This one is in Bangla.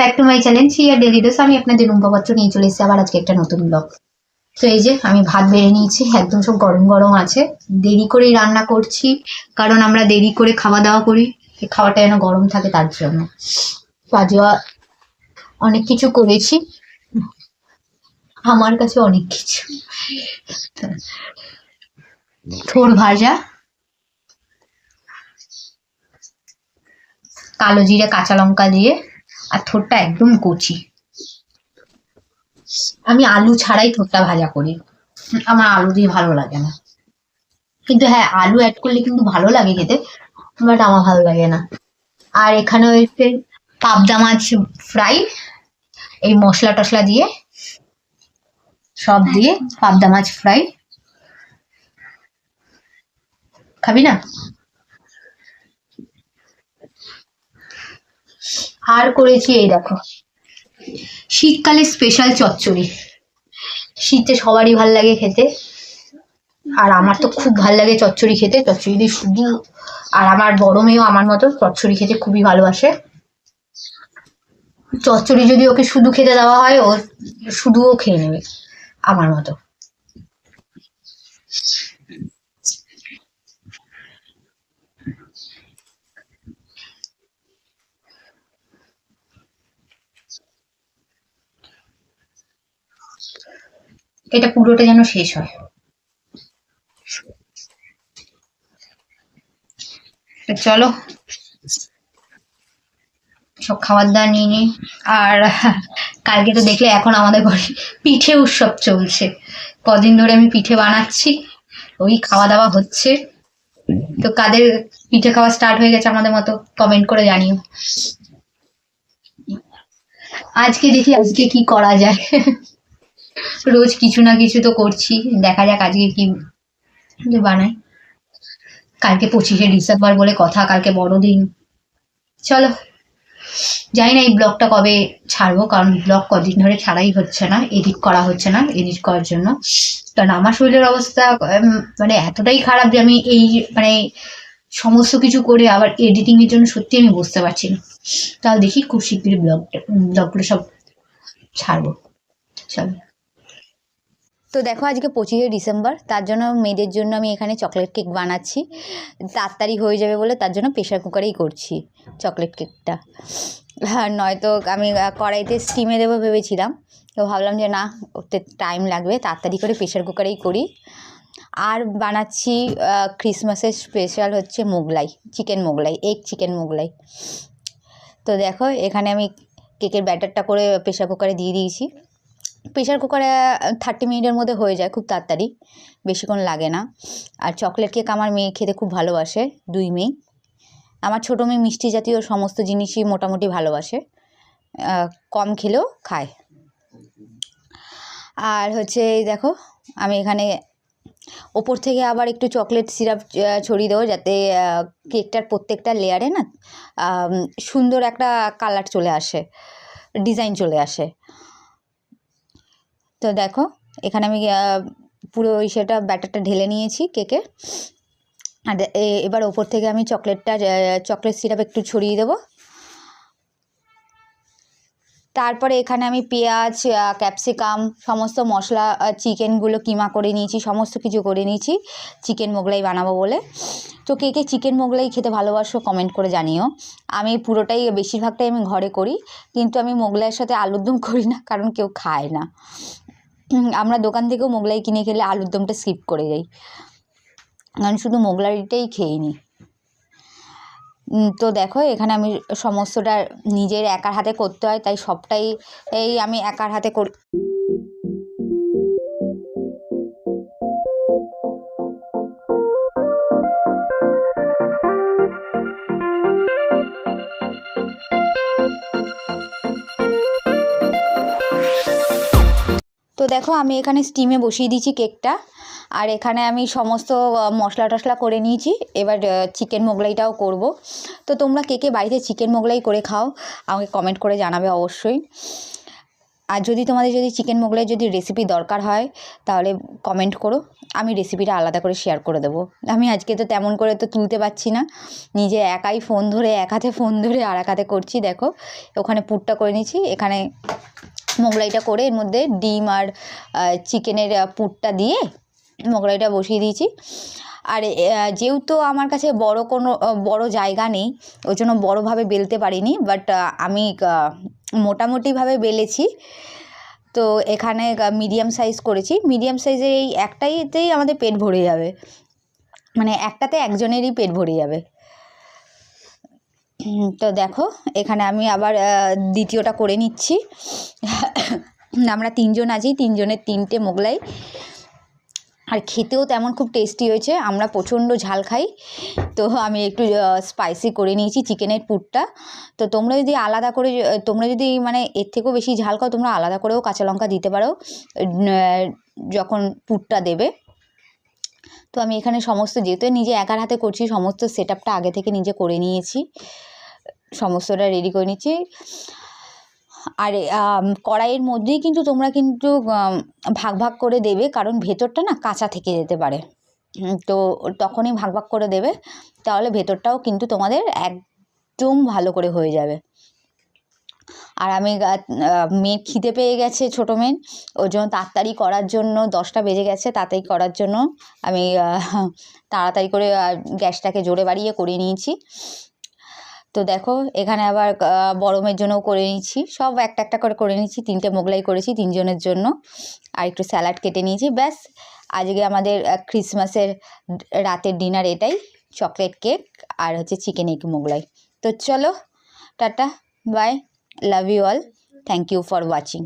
ব্যাক টু মাই চ্যানেল আর ডেলি ডোজ। আমি আপনাদের রুম্পাপত্র নিয়ে চলে এসেছি আবার আজকে একটা নতুন ব্লগ। তো এই যে আমি ভাত বেড়ে নিয়েছি, একদম সব গরম গরম আছে। দেরি করেই রান্না করছি, কারণ আমরা দেরি করে খাওয়া দাওয়া করি, এই খাওয়াটা যেন গরম থাকে তার জন্য। কাজুয়া অনেক কিছু করেছি, আমার কাছে অনেক কিছু। থোড় ভাজা, কালো জিরে কাঁচা লঙ্কা দিয়ে, আর থোড়টা একদম কচি। আমি আলু ছাড়াই থোড়টা ভাজা করি, আমার আলু দিয়ে ভালো লাগে না। কিন্তু হ্যাঁ, আলু অ্যাড করলে কিন্তু ভালো লাগে খেতে, বাট আমার ভালো লাগে না। আর এখানে হচ্ছে পাবদা মাছ ফ্রাই, এই মশলা টশলা দিয়ে, সব দিয়ে পাবদা মাছ ফ্রাই। খাবি না? আর করেছি এই দেখো, শীতকালে স্পেশাল চচ্চড়ি। শীতে সবারই ভাল লাগে খেতে, আর আমার তো খুব ভাল লাগে চচ্চড়ি খেতে। চচ্চড়ি দিয়ে শুধু, আর আমার বড় মেয়েও আমার মতো চচ্চড়ি খেতে খুবই ভালোবাসে। চচ্চড়ি যদি ওকে শুধু খেতে দেওয়া হয়, ও শুধুও খেয়ে নেবে আমার মতো। এটা পুরোটা যেন শেষ হয়। চলো সব খাবার দাবার নিয়ে নিই। আর কালকে তো দেখলে, এখন আমাদের ঘরে পিঠে উৎসব চলছে। কদিন ধরে আমি পিঠে বানাচ্ছি, ওই খাওয়া দাওয়া হচ্ছে। তো কাদের পিঠে খাওয়া স্টার্ট হয়ে গেছে আমাদের মতো, কমেন্ট করে জানিও। আজকে দেখি আজকে কি করা যায়। রোজ কিছু না কিছু তো করছি, দেখা যাক আজকে কি বানাই। কালকে 25শে ডিসেম্বর বলে কথা, কালকে বড়দিন। চলো, জানি না এই ব্লগটা কবে ছাড়বো, কারণ ব্লগ কদিন ধরে ছাড়াই হচ্ছে না, এডিট করা হচ্ছে না এডিট করার জন্য। কারণ আমার শরীরের অবস্থা মানে এতটাই খারাপ যে আমি এই মানে সমস্ত কিছু করে আবার এডিটিং এর জন্য সত্যি আমি বুঝতে পারছি না। তাহলে দেখি খুব শীঘ্রই ব্লগগুলো সব ছাড়বো। চলো। তো দেখো, আজকে 25শে ডিসেম্বর, তার জন্য মেয়েদের জন্য আমি এখানে চকলেট কেক বানাচ্ছি। তাড়াতাড়ি হয়ে যাবে বলে তার জন্য প্রেশার কুকারেই করছি চকলেট কেকটা। হ্যাঁ, নয়তো আমি কড়াইতে স্টিমে দেবো ভেবেছিলাম, তো ভাবলাম যে না, ওতে টাইম লাগবে, তাড়াতাড়ি করে প্রেশার কুকারেই করি। আর বানাচ্ছি ক্রিসমাসের স্পেশাল হচ্ছে Mughlai, chicken Mughlai, egg chicken Mughlai. তো দেখো, এখানে আমি কেকের ব্যাটারটা করে প্রেশার কুকারে দিয়ে দিয়েছি। প্রেশার কুকারে 30 মিনিটের মধ্যে হয়ে যায়, খুব তাড়াতাড়ি, বেশিক্ষণ লাগে না। আর চকলেট কেক আমার মেয়ে খেতে খুব ভালোবাসে, দুই মেয়ে। আমার ছোটো মেয়ে মিষ্টি জাতীয় সমস্ত জিনিসই মোটামুটি ভালোবাসে, কম খেলেও খায়। আর হচ্ছে এই দেখো, আমি এখানে ওপর থেকে আবার একটু চকলেট সিরাপ ছড়িয়ে দেবো, যাতে কেকটার প্রত্যেকটা লেয়ারে না সুন্দর একটা কালার চলে আসে, ডিজাইন চলে আসে। তো দেখো, এখানে আমি পুরো সেটা ব্যাটারটা ঢেলে নিয়েছি কেকে। আর এবার ওপর থেকে আমি চকলেট সিরাপ একটু ছড়িয়ে দেবো। তারপরে এখানে আমি পেঁয়াজ, ক্যাপসিকাম, সমস্ত মশলা, চিকেনগুলো কিমা করে নিয়েছি, সমস্ত কিছু করে নিয়েছি চিকেন মোগলাই বানাবো বলে। তো কে কে চিকেন মোগলাই খেতে ভালোবাসো কমেন্ট করে জানিও। আমি পুরোটাই, বেশিরভাগটাই আমি ঘরে করি, কিন্তু আমি মোগলাইয়ের সাথে আলুর দম করি না, কারণ কেউ খায় না। আমরা দোকান থেকেও মোগলাই কিনে খেলে আলুর দমটা স্কিপ করে যাই, কারণ শুধু মোগলাইটাই খেয়ে নিই। তো দেখো, এখানে আমি সমস্তটা নিজের একার হাতে করতে হয়, তাই সবটাই আমি একার হাতে করি। তো দেখো, আমি এখানে স্টিমে বসিয়ে দিয়েছি কেকটা, আর এখানে আমি সমস্ত মশলা টশলা করে নিয়েছি। এবার চিকেন মোগলাইটাও করব। তো তোমরা কে কে বাড়িতে চিকেন মোগলাই করে খাও আমাকে কমেন্ট করে জানাবে অবশ্যই। আর যদি তোমাদের যদি চিকেন মোগলাই যদি রেসিপি দরকার হয় তাহলে কমেন্ট করো, আমি রেসিপিটা আলাদা করে শেয়ার করে দেবো। আমি আজকে তো তেমন করে তো তুলতে পারছি না, নিজে একাই ফোন ধরে এক হাতে ফোন ধরে আর এক হাতে করছি। দেখো ওখানে পুরটা করে নিচ্ছি, এখানে মোগলাইটা করে এর মধ্যে ডিম আর চিকেনের পুরটা দিয়ে মোগলাইটা বসিয়ে দিয়েছি। আর যেহেতু আমার কাছে বড় জায়গা নেই, ওই জন্য বড়োভাবে বেলতে পারিনি, বাট আমি মোটামুটিভাবে বেলেছি। তো এখানে মিডিয়াম সাইজ করেছি, মিডিয়াম সাইজের এই একটাইতেই আমাদের পেট ভরে যাবে, মানে একটাতে একজনেরই পেট ভরে যাবে। তো দেখো এখানে আমি আবার দ্বিতীয়টা করে নিচ্ছি। আমরা 3 জন আছি, 3 জনের 3টে মোগলাই, আর খেতেও তেমন খুব টেস্টি হয়েছে। আমরা প্রচণ্ড ঝাল খাই, তো আমি একটু স্পাইসি করে নিয়েছি চিকেনের পুরটা। তো তোমরা যদি আলাদা করে, তোমরা যদি মানে এর থেকেও বেশি ঝাল খাও, তোমরা আলাদা করেও কাঁচা লঙ্কা দিতে পারো যখন পুরটা দেবে। তো আমি এখানে সমস্ত, যেহেতু নিজে একার হাতে করছি, সমস্ত সেট আপটা আগে থেকে নিজে করে নিয়েছি, সমস্তটা রেডি করে নিচ্ছি। আর কড়াইয়ের মধ্যেই কিন্তু তোমরা কিন্তু ভাগ ভাগ করে দেবে, কারণ ভেতরটা না কাঁচা থেকে যেতে পারে, তো তখনই ভাগ ভাগ করে দেবে, তাহলে ভেতরটাও কিন্তু তোমাদের একদম ভালো করে হয়ে যাবে। আর আমি মেয়ের খিদে পেয়ে গেছে, ছোটো মেয়ের, ওর জন্য তাড়াতাড়ি করার জন্য, 10টা বেজে গেছে, তাড়াতাড়ি করার জন্য আমি তাড়াতাড়ি করে গ্যাসটাকে জোরে বাড়িয়ে করে নিয়েছি। তো দেখো এখানে আবার বড় মেয়ের জন্যও করে নিয়েছি, সব একটা একটা করে নিয়েছি। 3টে মোগলাই করেছি 3 জনের জন্য, আর একটু স্যালাড কেটে নিয়েছি। ব্যাস আজকে আমাদের ক্রিসমাসের রাতের ডিনার এটাই, চকলেট কেক আর হচ্ছে চিকেন এগ মোগলাই। তো চলো tata, bye, love you all, thank you for watching.